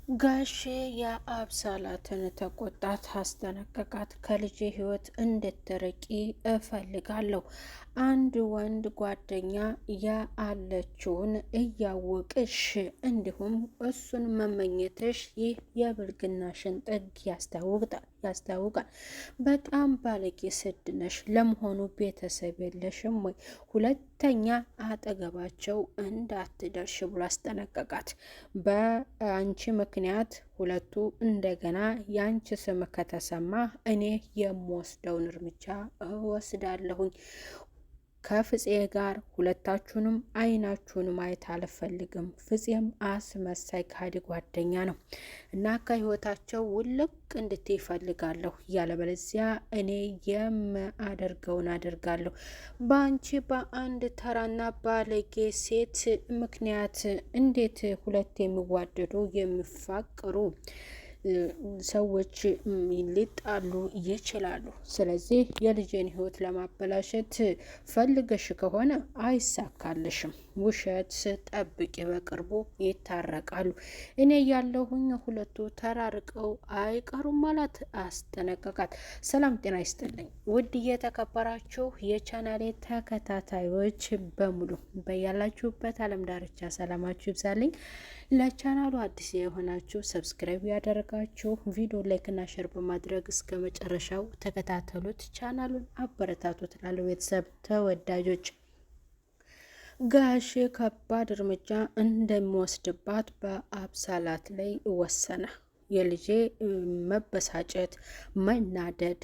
ጋሼ የአብሳላትን ተቆጣት፣ አስጠነቀቃት። ከልጄ ህይወት እንድትርቂ እፈልጋለሁ። አንድ ወንድ ጓደኛ ያለችውን እያወቅሽ እንዲሁም እሱን መመኘትሽ ይህ የብልግናሽን ጥግ ያስታውቃል። በጣም ባለጌ ስድ ነሽ። ለመሆኑ ቤተሰብ የለሽም ወይ? ሁለተኛ አጠገባቸው እንዳትደርሽ ብሎ አስጠነቀቃት። በአንቺ ምክንያት ሁለቱ እንደገና ያንቺ ስም ከተሰማ እኔ የምወስደውን እርምጃ እወስዳለሁኝ። ከፍፄ ጋር ሁለታችሁንም አይናችሁን ማየት አልፈልግም። ፍፄም አስመሳይ ካዲ ጓደኛ ነው እና ከህይወታቸው ውልቅ እንድት ይፈልጋለሁ። ያለበለዚያ እኔ የማደርገውን አደርጋለሁ። በአንቺ በአንድ ተራና ባለጌ ሴት ምክንያት እንዴት ሁለት የሚዋደዱ የሚፋቀሩ ሰዎች ሊጣሉ ይችላሉ? ስለዚህ የልጄን ህይወት ለማበላሸት ፈልገሽ ከሆነ አይሳካልሽም። ውሸት ጠብቂ፣ በቅርቡ ይታረቃሉ። እኔ ያለሁኝ ሁለቱ ተራርቀው አይቀሩም ማለት አስጠነቀቃት። ሰላም ጤና ይስጥልኝ ውድ የተከበራችሁ የቻናሌ ተከታታዮች በሙሉ በያላችሁበት ዓለም ዳርቻ ሰላማችሁ ይብዛልኝ። ለቻናሉ አዲስ የሆናችሁ ሰብስክራይብ ያደረጋችሁ ቪዲዮ ላይክ እና ሼር በማድረግ እስከ መጨረሻው ተከታተሉት። ቻናሉን አበረታቱት። ላለው ቤተሰብ ተወዳጆች ጋሼ ከባድ እርምጃ እንደሚወስድባት በአብሳላት ላይ ወሰነ። የልጄ መበሳጨት፣ መናደድ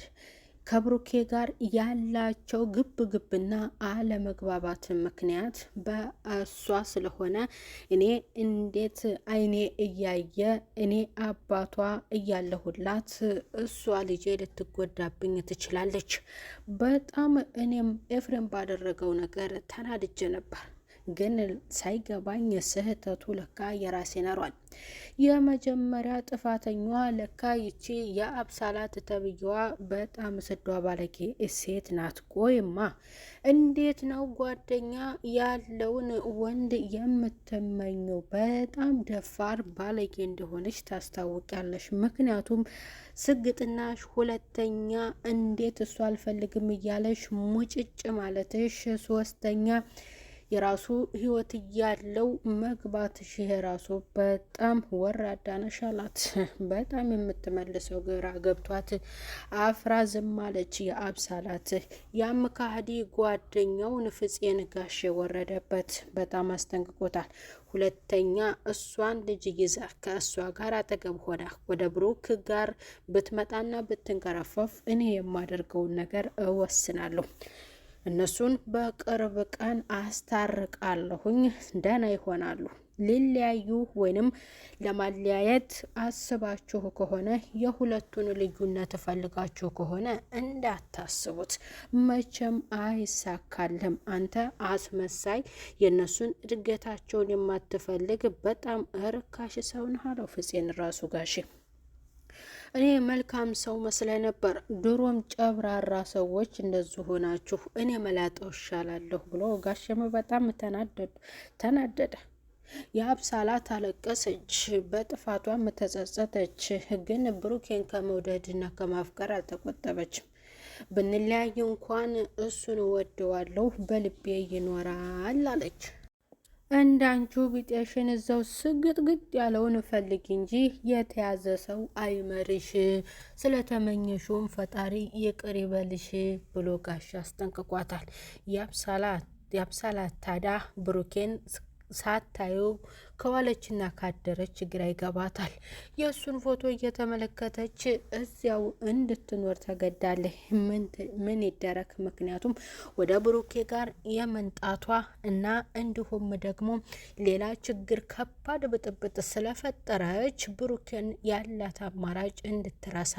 ከብሩኬ ጋር ያላቸው ግብና አለመግባባት ምክንያት በእሷ ስለሆነ እኔ እንዴት አይኔ እያየ እኔ አባቷ እያለሁላት እሷ ልጄ ልትጎዳብኝ ትችላለች። በጣም እኔም ኤፍሬም ባደረገው ነገር ተናድጄ ነበር፣ ግን ሳይገባኝ ስህተቱ ለካ የራሴ ነሯል። የመጀመሪያ ጥፋተኛዋ ለካ ይቺ የአብሳላት ተብዬዋ በጣም ስዷ ባለጌ ሴት ናት። ቆይማ እንዴት ነው ጓደኛ ያለውን ወንድ የምትመኘው? በጣም ደፋር ባለጌ እንደሆነች ታስታውቂያለሽ። ምክንያቱም ስግጥናሽ፣ ሁለተኛ እንዴት እሱ አልፈልግም እያለሽ ሙጭጭ ማለትሽ፣ ሶስተኛ የራሱ ህይወት እያለው መግባትሽ፣ ይሄ ራሱ በጣም ወራዳ ነሽ አላት። በጣም የምትመልሰው ግራ ገብቷት አፍራ ዝም አለች የአብሳላት። ያም ካህዲ ጓደኛውን ፍፄን ጋሼ ወረደበት፣ በጣም አስጠንቅቆታል። ሁለተኛ እሷን ልጅ ይዛ ከእሷ ጋር አጠገብ ሆና ወደ ብሩክ ጋር ብትመጣና ብትንከረፈፍ እኔ የማደርገውን ነገር እወስናለሁ። እነሱን በቅርብ ቀን አስታርቃለሁኝ፣ ደህና ይሆናሉ። ሊለያዩ ወይንም ለማለያየት አስባችሁ ከሆነ የሁለቱን ልዩነት ፈልጋችሁ ከሆነ እንዳታስቡት፣ መቼም አይሳካልም። አንተ አስመሳይ፣ የእነሱን እድገታቸውን የማትፈልግ በጣም እርካሽ ሰው ነህ አለው ፍፄን ራሱ ጋሼ። እኔ መልካም ሰው መስለ ነበር። ድሮም ጨብራራ ሰዎች እንደዚሁ ናችሁ። እኔ መላጠው ይሻላለሁ ብሎ ጋሸም በጣም ተናደደ። የአብሳላት አለቀሰች፣ በጥፋቷም ተጸጸተች። ግን ብሩኬን ከመውደድና ከማፍቀር አልተቆጠበችም። ብንለያይ እንኳን እሱን ወደዋለሁ፣ በልቤ ይኖራል አለች። እንዳንቹ ቢጤሽን እዛው ስግጥግጥ ያለውን ፈልግ እንጂ የተያዘ ሰው አይመርሽ፣ ስለተመኘሹም ፈጣሪ ይቅር ይበልሽ ብሎ ጋሽ አስጠንቅቋታል። የአብሳላት ታዲያ ብሩኬን ሳታዩ ከዋለችና ካደረች ግራ ይገባታል። የእሱን ፎቶ እየተመለከተች እዚያው እንድትኖር ተገዳለች። ምን ይደረግ? ምክንያቱም ወደ ብሩኬ ጋር የመንጣቷ እና እንዲሁም ደግሞ ሌላ ችግር ከባድ ብጥብጥ ስለፈጠረች ብሩኬን ያላት አማራጭ እንድትረሳ፣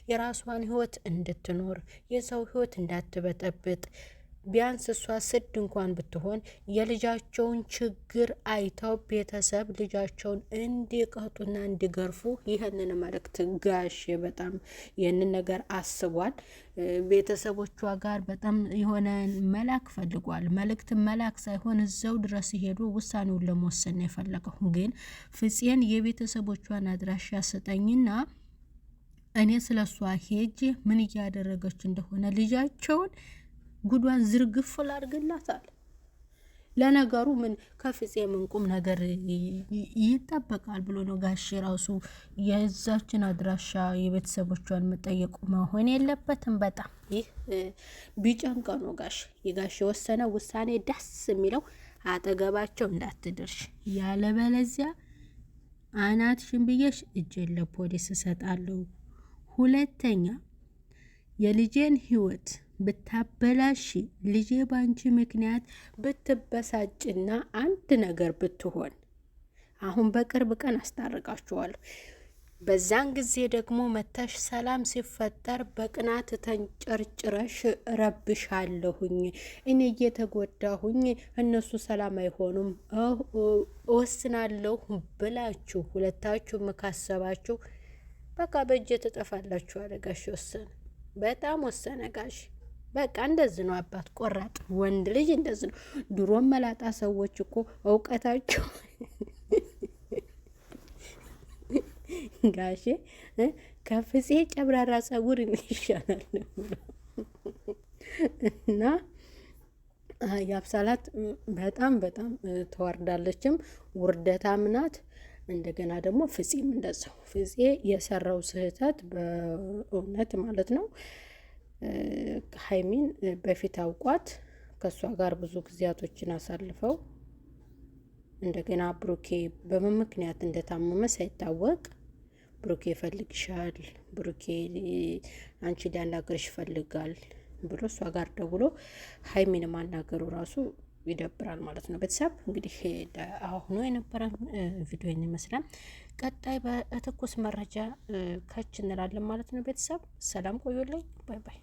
የራሷን ህይወት እንድትኖር፣ የሰው ህይወት እንዳትበጠብጥ ቢያንስ እሷ ስድ እንኳን ብትሆን የልጃቸውን ችግር አይተው ቤተሰብ ልጃቸውን እንዲቀጡና እንዲገርፉ ይህንን መልእክት ጋሼ በጣም ይህንን ነገር አስቧል። ቤተሰቦቿ ጋር በጣም የሆነ መላክ ፈልጓል። መልእክት መላክ ሳይሆን እዛው ድረስ ሲሄዱ ውሳኔውን ለመወሰን ነው የፈለገው። ግን ፍፄን የቤተሰቦቿን አድራሻ ስጠኝና እኔ ስለሷ ሄጄ ምን እያደረገች እንደሆነ ልጃቸውን ጉዷን ዝርግፍ ላድርግላታል። ለነገሩ ምን ከፍፄ ምን ቁም ነገር ይጠበቃል ብሎ ነው ጋሼ ራሱ የዛችን አድራሻ የቤተሰቦቿን መጠየቁ መሆን የለበትም። በጣም ይህ ቢጨንቀ ነው ጋሼ የጋሼ የወሰነ ውሳኔ ደስ የሚለው አጠገባቸው እንዳትደርሽ፣ ያለበለዚያ አናትሽን ብዬሽ እጄን ለፖሊስ እሰጣለሁ። ሁለተኛ የልጄን ህይወት ብታበላሽ ልጄ ባንቺ ምክንያት ብትበሳጭና አንድ ነገር ብትሆን አሁን በቅርብ ቀን አስታርቃችኋለሁ። በዛን ጊዜ ደግሞ መተሽ ሰላም ሲፈጠር በቅናት ተንጨርጭረሽ ረብሻለሁኝ፣ እኔ እየተጎዳሁኝ እነሱ ሰላም አይሆኑም እወስናለሁ ብላችሁ ሁለታችሁ መካሰባችሁ በቃ በእጅ ተጠፋላችሁ አለ ጋሽ ወሰነ። በጣም ወሰነ ጋሽ። በቃ እንደዚህ ነው አባት ቆራጥ ወንድ ልጅ እንደዚህ ነው። ድሮም መላጣ ሰዎች እኮ እውቀታቸው ጋሼ ከፍፄ ጨብራራ ጸጉር ይሻላል እና ያብሳላት በጣም በጣም ተዋርዳለችም ውርደታም ናት። እንደገና ደግሞ ፍፄም እንደዛው ፍፄ የሰራው ስህተት በእውነት ማለት ነው ሀይሚን በፊት አውቋት ከእሷ ጋር ብዙ ጊዜያቶችን አሳልፈው እንደገና ብሩኬ በምን ምክንያት እንደታመመ ሳይታወቅ ብሩኬ ይፈልግሻል፣ ብሩኬ አንቺ ሊያናገርሽ ይፈልጋል ብሎ እሷ ጋር ደውሎ ሀይሚን ማናገሩ ራሱ ይደብራል ማለት ነው። ቤተሰብ እንግዲህ አሁኑ የነበረን ቪዲዮ ይመስላል። ቀጣይ በትኩስ መረጃ ከች እንላለን ማለት ነው። ቤተሰብ ሰላም ቆዩልኝ። ባይ ባይ።